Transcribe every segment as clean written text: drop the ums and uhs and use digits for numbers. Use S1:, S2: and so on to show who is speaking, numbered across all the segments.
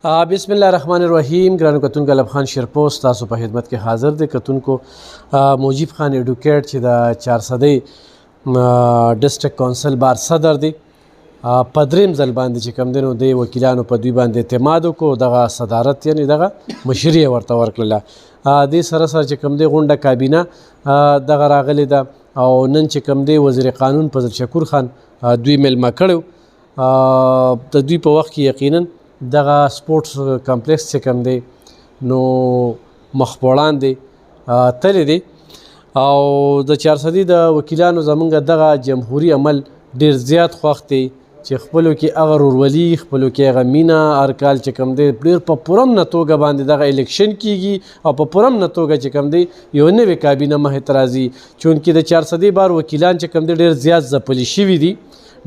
S1: بسم الله الرحمن الرحیم. ګرانو کتونکو لب خان شیرپوست تاسو په خدمت کې حاضر دی. کتونکو موجیب خان ایډوکیټ چې د 400 ډسټرکټ کونسل بار صدر دی په دریم ځل باندې چې کوم دی نو د وکیلانو په دوی باندې اعتماد وکړو. دغه صدارت یعنې دغه مشري یې ورته ورکړله. دې سره سره چې کوم دی غونډه کابینه دغه راغلې ده او نن چې کوم دی وزیر قانون فضل شکور خان دوی میلمه کړی د دوی په وخت کې یقینا دغه سپورټس کمپلیکس چې کوم دی نو مخ په وړاندې تللی دی او د 400 د وکیلانو زمونږ دغه جمهوري عمل ډیر زیات خوښ دی چې خپلو کې هغه ورورولي خپلو کې هغه مینه هر کال چې کوم دی ډېر په پرامنه توګه باندې دغه الیکشن کیږي او په پرامنه توګه چې کوم دی یو نوې کابینه مخې ته راځي. چونکې د 400 بار وکیلان چې کوم دی ډېر زیات ځپلي شوي دي.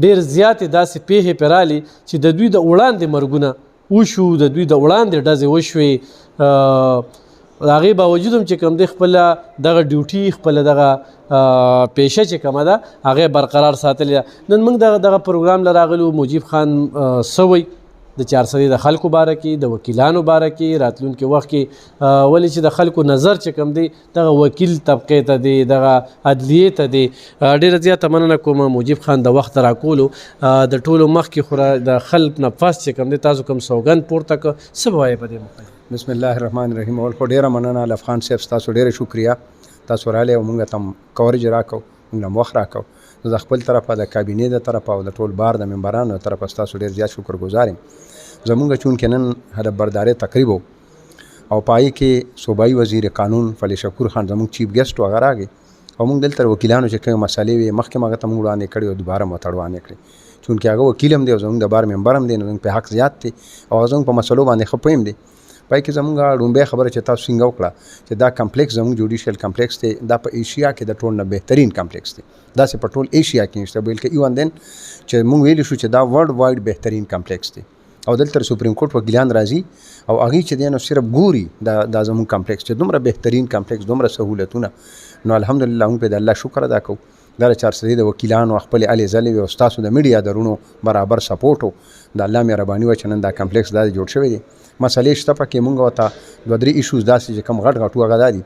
S1: ډېر زیاتې داسې پیښې پرې راغلي چې د دوی د وړاندې مرګونه وشو، د دوی د وړاندې ډزې وشوې. د هغې باوجود هم چې کوم دی خپله دغه ډیوټي خپله دغه پیشه چې کومه ده هغې برقرار ساتلې ده. نن موږ دغه پروګرام له راغلو موجیب خان څه وایي د 400 د خلکو باره کې د وکیلانو باره کې راتلونکي وخت کې ولې چې د خلکو نظر چې کوم دی دغه وکیل طبقې ته دی دغه عدلیې ته دی. ډېره زیاته مننه کوم موجیب خان د وخت راکولو. د ټولو مخکې خو د خلق نه پس چې کوم دی تاسو کوم سوګند پورته کړ څه به وایې په دې مقام؟
S2: بسم الله الرحمن الرحیم. اول خو ډېره مننه لف خان صاحب، تاسو ډېره شکریه. تاسو راغلی او موږ ته کورج راکړو، موږ له وخت راکړو. زه د خپل طرفه د کابینې د طرفه او د ټول بار د ممبرانو د طرفه تاسو ډېر زیات شکرګزار یم. زمونږ چونکې نن هدف بردارۍ تقریب او پای کې صوبایي وزیر قانون فضل شکور خان زمونږ چیف ګیسټ و هغه راغی او موږ دلته وکیلانو چې کومې مسالې وې مخکې هغه ته موږ وړاندې کړې او دوباره مو ته وړاندې کړې. چونکې هغه وکیل هم دی او زمونږ د بار ممبر هم دی نو زمونږ په حق زیات دی او زمونږ په مسلو باندې ښه پوهیم دی. پای کې زمونږ لومبۍ خبره چې تاسو څنګه وکړه چې دا کمپلیکس زمونږ جوډیشل کمپلیکس دی، دا په ایشیا کې د ټول نه بهترین کمپلیکس دی. داسې په ټول ایشیا کې نشته، بلکې ایون دین چې موږ ویلی شو چې دا ورلډ وایډ بهترین کمپلیکس دی. او دلته سپریم کورټ وکیلان راځي او هغې چې دی نو صرف ګوري دا زموږ کمپلیکس چې دومره بهترین کمپلیکس دومره سهولتونه، نو الحمدلله موږ په د الله شکر ادا کوو. دا د 400 د وکیلانو خپلې هلې ځلې وې او ستاسو د میډیا درونو برابر سپورټ و د الله مهرباني وه چې نن دا کمپلیکس دا جوړ شوی دی. مسلې شته پکې موږ ورته 2-3 ایشوز داسې چې کوم غټ غټ و هغه دا دي.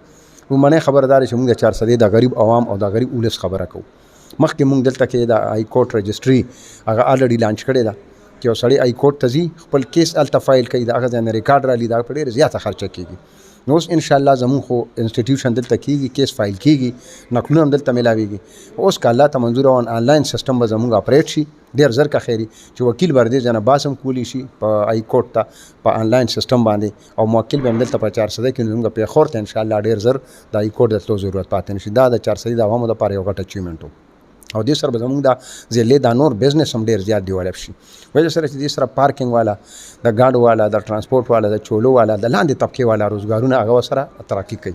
S2: لومړنۍ خبره دا ده چې موږ د 400 د غریب عوام او د غریب ولس خبره کوو. مخکې موږ دلته کې د های کورټ رجسټري هغه الریډي لانچ کړې ده چې یو سړی های کورټ ته ځي خپل کیس هلته فایل کوي، د هغه ځای نه ریکارډ رالي، د هغه په ډېره زیاته خرچه کېږي. نو اوس انشاءالله زموږ خو انسټیټیوشن دلته کېږي، کیس فایل کېږي، نقلونه هم دلته میلاویږي. اوس که الله ته منظور او آنلاین سیسټم به زموږ اپریټ شي ډېر زر که خیري چې وکیل به دې ځای نه باس هم کولی شي په های کورټ ته په آنلاین سیسټم باندې او موکل به هم دلته په 400 کې زموږ پېښور ته انشاءالله ډېر زر د های کورټ د تلو ضرورت پاتې نه شي. دا د 400 د عوامو دپاره یو غټ اچیومنټ و او دې سره به زموږ د ضلع دا نور بزنس هم ډېر زیات ډیولپ شي. وجه سره چې دې سره پارکینګ والا، د ګاډو والا، د ټرانسپورټ والا، د چولو والا، د لاندې طبقې والا روزګارونه هغه ورسره ترقي کوي.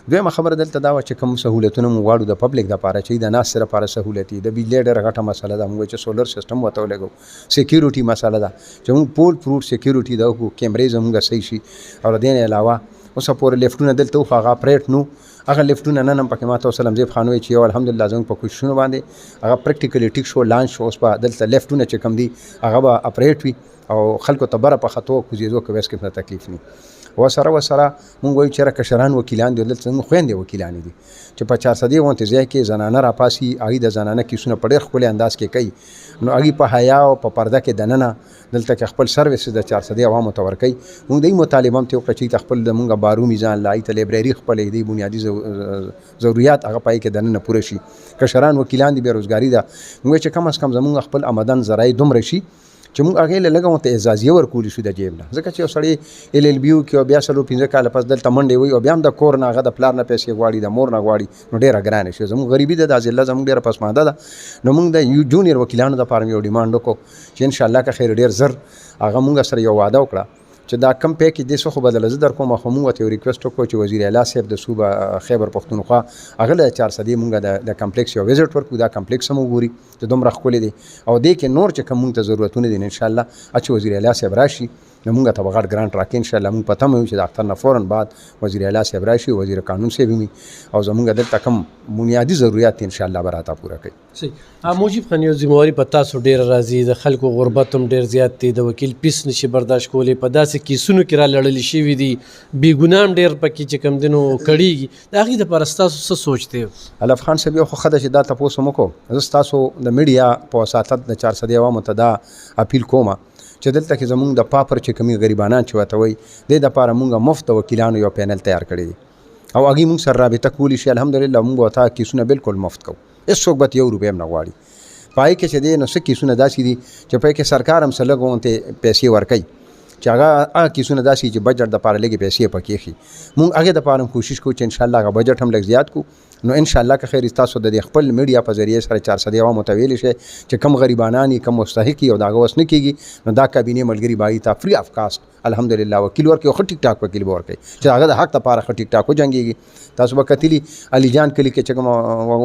S2: دویمه خبره دلته دا وه چې کوم سهولتونه مو غواړو د پبلک دپاره چې د ناس سره لپاره سهولتي د بجلۍ ډېره غټه مسله ده. موږ چې سولر سیسټم ورته ولګو، سیکیورټي مسله ده چې موږ پول پروف سیکیورټي ده وکړو، کیمرې زموږ صحیح شي. او د دې نه علاوه اوسه پورې لیفټونه دلته وخو هغه اپریټ نو هغه لیفټونه نن هم پکې ماته وسلم زیب خان وایي چې یو الحمدلله زموږ په کوششونو باندې هغه پریکټیکلی ټیک شو، لانچ شو. اوس به دلته لیفټونه چې کوم دي هغه به اپریټ وي او خلکو ته بره په خطو کوزېدو کې بس کې تکلیف نه. وسره موږ وایو چې کشران وکیلان دي دلته زموږ خویندې وکیلان دي چې په 400 غونتې ځای کې زنانه راپاسي، هغې د زنانه کیسونه په ډېر ښکلي انداز کې کوي. نو هغې په حیا او په پرده کې دننه دلته کې خپل سروسز د 400 عوامو ته ورکوي. موږ د مطالبه هم ته وکړه چې ته خپل د موږ بارو میزان لا ته لایبرري خپل دې بنیادي ضرورت هغه پای کې دننه پوره شي. کشران وکیلان دي بیروزګاري ده، موږ چې کم از کم زموږ خپل آمدن ذرایع دومره شي چې موږ هغې له لږه ورته اعزازیه ورکولی شو د جیب نه. ځکه چې یو سړی LLB وکړي او بیا 4-5 کاله پس دلته منډې وي او بیا هم د کور نه هغه د پلار نه پیسې غواړي، د مور نه غواړي، نو ډېره ګرانه شي. زموږ غریبي ده، دا ضلع زموږ ډېره پسمانده ده. نو موږ د جونیر وکیلانو دپاره یو ډیمانډ وکړو چې انشاءالله که خیر ډېر زر هغه موږ سره یو وعده وکړه چې دا کم پیکیج دی څه خو بدله زه در کوم. خو موږ ورته یو ریکویسټ وکړو چې وزیر اعلی صاحب د صوبه خیبر پښتونخوا هغه له 400 موږ د کمپلیکس یو وزټ ورکړو، دا کمپلیکس هم وګوري چې دومره ښکلی دی او دې کې نور چې کوم موږ ته ضرورتونه دي انشاءالله چې وزیر اعلی صاحب راشي نو موږ ته به غټ ګرانټ راکړي انشاءالله. موږ په تمه یو چې د اختر نه فوراً بعد وزیر اعلی صاحب راشي، وزیر قانون صاحب وي او زموږ دلته کوم بنیادي ضرورت انشاءالله به راته پوره کوي.
S1: صحیح. موجب خان، یو ذمواري په تاسو ډېره راځي، د خلکو غربت هم ډېر زیات دی، د وکیل پیس نشي برداشت کولی، په داسې کیسونو کې را لړلي شوي دي، بې ګناه هم ډېر پکې چې کوم دي نو کړېږي، د هغې دپاره ستاسو څه سوچ دی؟
S2: الف خان صاحب یو خو ښه ده چې دا تپوس هم وکړو. زه ستاسو د میډیا په وساطت د 400 عوامو ته دا اپیل کوم چې دلته کې زمونږ د پاپر چې کومې غریبانان چې ورته وایي دې دپاره مونږ مفت وکیلانو یو پینل تیار کړی دی او هغې مونږ سره رابطه کولی شي. الحمدلله مونږ ورته کیسونه بالکل مفت کوو، هېڅوک به یو روپۍ هم نه غواړي. په هغې کې چې دی نو څه کیسونه داسې دي چې په کې سرکار هم څه لږ غوندې پیسې ورکوي چې هغه کیسونه داسې چې بجټ دپاره لږې پیسې پکې ایښي. مونږ هغې دپاره هم کوشش کوو چې انشاءالله هغه بجټ هم لږ زیات کړو. نو انشاءالله که خیر تاسو د خپل میډیا په ذریعه سره 400 عوامو ته ویلی شئ چې کم غریبانان یې، کم مستحق یې او د هغه وس نه کېږي، نو دا کابینې ملګري به هغې ته فري اف کاسټ الحمدلله وکیل ورکوي او ښه ټیک ټاک وکیل به ورکوي چې هغه د حق دپاره ښه ټیک ټاک وجنګېږي. تاسو به کتلي علي جان کلي کې چې کومه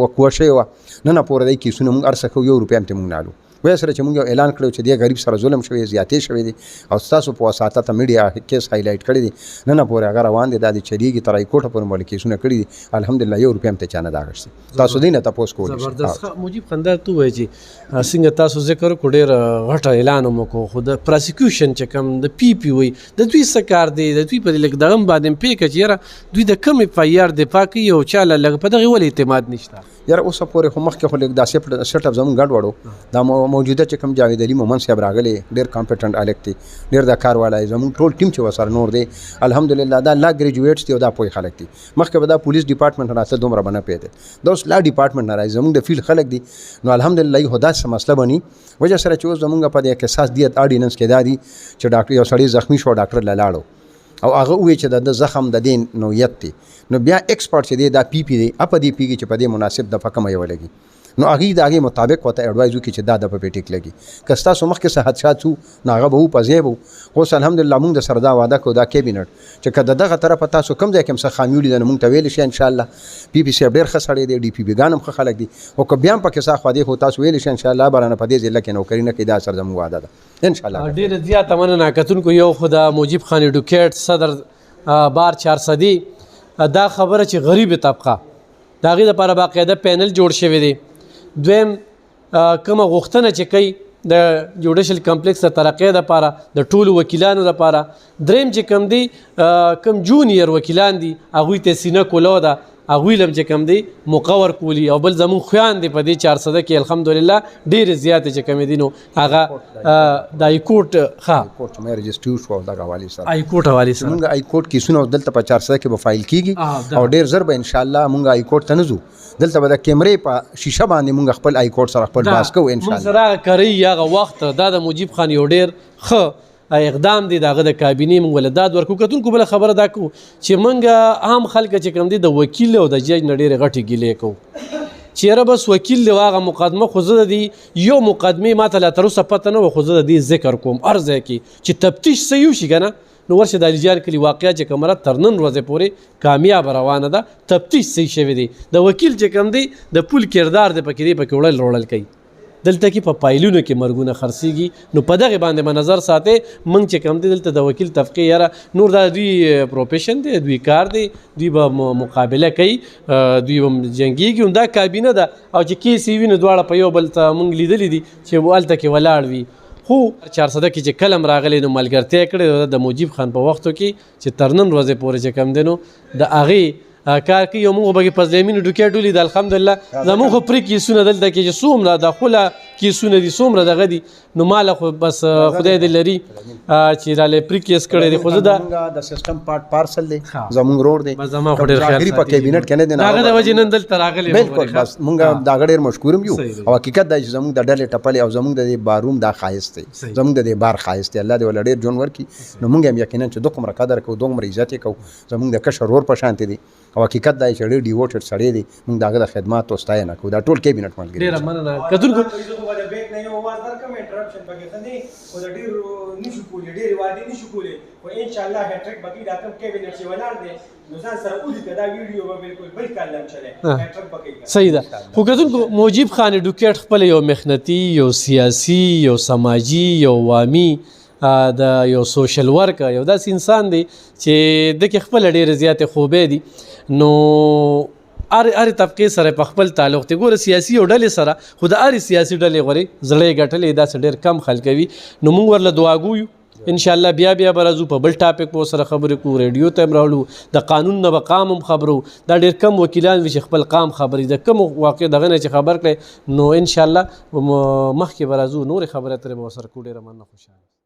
S2: وقوه شوې وه، نن پورې دی کیسونه مونږ هر څه کوو، 1 روپۍ هم ترې مونږ نه الو. وایي سره چې مونږ یو اعلان کړی چې دې غریب سره ظلم شوی، زیاتې شوی دی او ستاسو په وساطت میډیا کیس هایلایټ کړی دی، نن پورې هغه روان دی، دا د چلیږي تر هایکورټه پورې مو کیسونه کړي دي. الحمدلله 1 روپۍ هم ته چا نه ده اخیستې. تاسو دې نه تپوس کولی شئ.
S1: زبردست. موجب خان، دا ته ووایي چې څنګه تاسو ذکر وکړو ډېر غټه اعلان هم وکړو، خو د پراسیکیوشن چې کوم د پی پی وایي د دوی څه کار دی؟ د دوی په دې لږ دغه هم باندې م پوهېږه چې یاره دوی د کوم اف آی آر دفاع کوي او چا له لږ په دغې ولې اعتماد نشته؟
S2: یاره اوسه پورې خو مخکې خو لږ دا سیټ اپ زموږ ګډ وړو. دا موجوده چې کوم جاوید علي مومن صاحب راغلی، ډېر کامپیټنټ الک دی، ډېر د کار والا دی، زموږ ټول ټیم چې ورسره نور دی الحمدلله دا لا ګریجویټس دي او دا پوه خلک دي. مخکې به دا پولیس ډپارټمنټ راته دومره به نه پوهېدل، دا اوس لا ډپارټمنټ نه راځي، زموږ د فیلډ خلک دي. نو الحمدلله یو داسې مسله بني وجه سره چې اوس زموږ په دې قصاص دیت آرډیننس کې دا دي چې ډاکټر یو سړی زخمی شو، ډاکټر له لاړو او هغه ووایي چې د زخم د دې نوعیت دی، نو بیا ایکسپرټ چې دی دا پی پی دی اپ دې پیږي چې په دې مناسب دفعه کومه یو لګي، نو هغې د هغې مطابق ورته ایډوایز وکړي چې دا د په ټیک لګي. که ستاسو مخکې څه حادثات څو نو هغه به په ځای به اوس الحمدلله مونږ د سره دا وعده کوو دا کیبینټ چې که د دغه طرفه تاسو کوم ځای کې هم څه خامي ولیده نو مونږ ته ویلی شي انشاءالله. پی پی صاحب ډېر ښه سړی دی، ډي پي بي ګان هم ښه خلک دي، خو که بیا هم پکې څه خوا دی خو تاسو ویلی شي انشاءالله برانه په دې ضلع کې نوکري نه کوي، دا سره زموږ وعده ده انشاءالله.
S1: ډېره زیاته مننه کتونکو. یو خو د موجب خان ایډوکیټ صدر بار 400 دا خبره چې غریب طبقه د هغې دپاره باقاعده پینل جوړ شوی دی. دویم کومه غوښتنه چې کوي د جوډیشل کمپلیکس د ترقۍ دپاره د ټولو وکیلانو دپاره. دریم چې کوم دی کوم جونیر وکیلان دي هغوی ته سینه کولو ده، هغوی لم چې کوم دی مقور کولی او بل زمون خویان دی په دې 400 کې الحمدلله ډېرې زیاتې چې کومې دي نو هغه د هایکورټ
S2: کورټ مې رجسټر شو دغه حوالې سره
S1: هایکورټ حوالې سره
S2: مونږ هایکورټ کیسونه دلته په 400 کې به فایل کیږي او ډېر زر به انشاءالله مونږ هایکورټ ته نه ځو، دلته به د کیمرې په شیشه باندې مونږ خپل هایکورټ سره خپل باس کوو انشاءالله.
S1: مونږ سره کوي هغه وخت دا د موجب خان یو ډېر ښه اقدام دی، دغه د کابینې مونږ له داد ورکو. کتونکو بله خبره دا کوو چې مونږ عام خلک چې کوم دی د وکیل او د جج نه ډېرې غټې ګیلې کوو چې یاره بس وکیل دی هغه مقدمه خو زه د دې یو مقدمې ما ته لا تر اوسه پته نه وه، خو زه د دې ذکر کوم هر ځای کې چې تفتیش څه یو شي که نه نو ورشه د علي جان کلي واقعه چې کومه تر نن ورځې پورې کامیابه روانه ده، تفتیش صحیح شوی دی. د وکیل چې کوم دی د پول کردار دی پکې دی پکې وړل وړل کوي، دلته کې په پایلونو کې مرګونه خرڅېږي. نو په دغې باندې به نظر ساتئ. موږ چې کوم دی دلته د وکیل طبقې یاره نور دا دوی پروفیشن دی، دوی کار دی، دوی به مقابله کوي، دوی به جنګېږي. دا کابینه ده او چې کیس یې وي نو دواړه په یو بل ته موږ لیدلي دي چې هلته کې ولاړ وي. خو 400 کې چې کلم راغلی نو ملګرتیا کړې د موجب خان په وختو کې چې تر نن ورځې پورې چې کوم دی نو د هغې کار کوي. او موږ به په زلمینو ډوکیټ ولید الحمدلله زموږ خو پرې کیسونه دلته کې چې څومره داخله کیسونه دي څومره دغه دي نو ماله خو بس خدای دې لري چې راله پرې کیس کړی دی. خو زه
S2: د سیستم پارسل دی زموږ روډ دی
S1: زما خو ډېر خیال
S2: په کابینټ کې نه دی
S1: هغه د وجې نن دلته راغلی
S2: بالکل. بس موږ دا ډېر مشکور یو او حقیقت دا چې زموږ د ډلې ټپلې او زموږ د باروم دا ښایست دی، زموږ د بار ښایست دی. الله دې ول ډېر جون ورکړي. نو موږ هم یقینا چې دومره قدر کوو دومره عزت یې کوو، زموږ د کشر ورور په شانتې دی او حقیقت دا چې ډېر ډیوټډ سړی دی. موږ د هغه د خدماتو ستاینه کوو، دا ټول کابینټ ملګري.
S1: ډېره مننه کتونکو.
S3: انټرپشن پکې خندي او د ډېر نشو کولی ډېر وادي نشو کولی او ان شاء الله هټریک بګی دا کوم کابینټ چې ولاړ دی نو ځان سره ولي دا ویډیو به بالکل بل کلم چلے هټریک بګی
S1: صحیح ده. خو کتونکو موجب خان ایډوکیټ خپل یو مخنتی، یو سیاسي، یو سماجي، یو عوامي د یو سوشل ورک یو داسې انسان دی چې دغه خپل ډېرې زیاتې خوبې دي نو هر طبقې سره په خپل تعلق دی ګوره سیاسي او ډلې سره خو د هرې سیاسي ډلې غورې زړه یې ګټلې داسې ډېر کم خلک وي نو موږ ورله دعاګو یو ان شاء الله بیا به راځو په بل ټاپک په سره خبرې کوو ریډیو ته هم راوړو د قانون نه به قام هم خبرو دا ډېر کم وکیلان وي چې خپل قام خبرې د کوم واقع دغه نه چې خبر کړی نو ان شاء الله مخکې به راځو نورې خبرې ترې به ورسره کوو ډېره مننه خوشحاله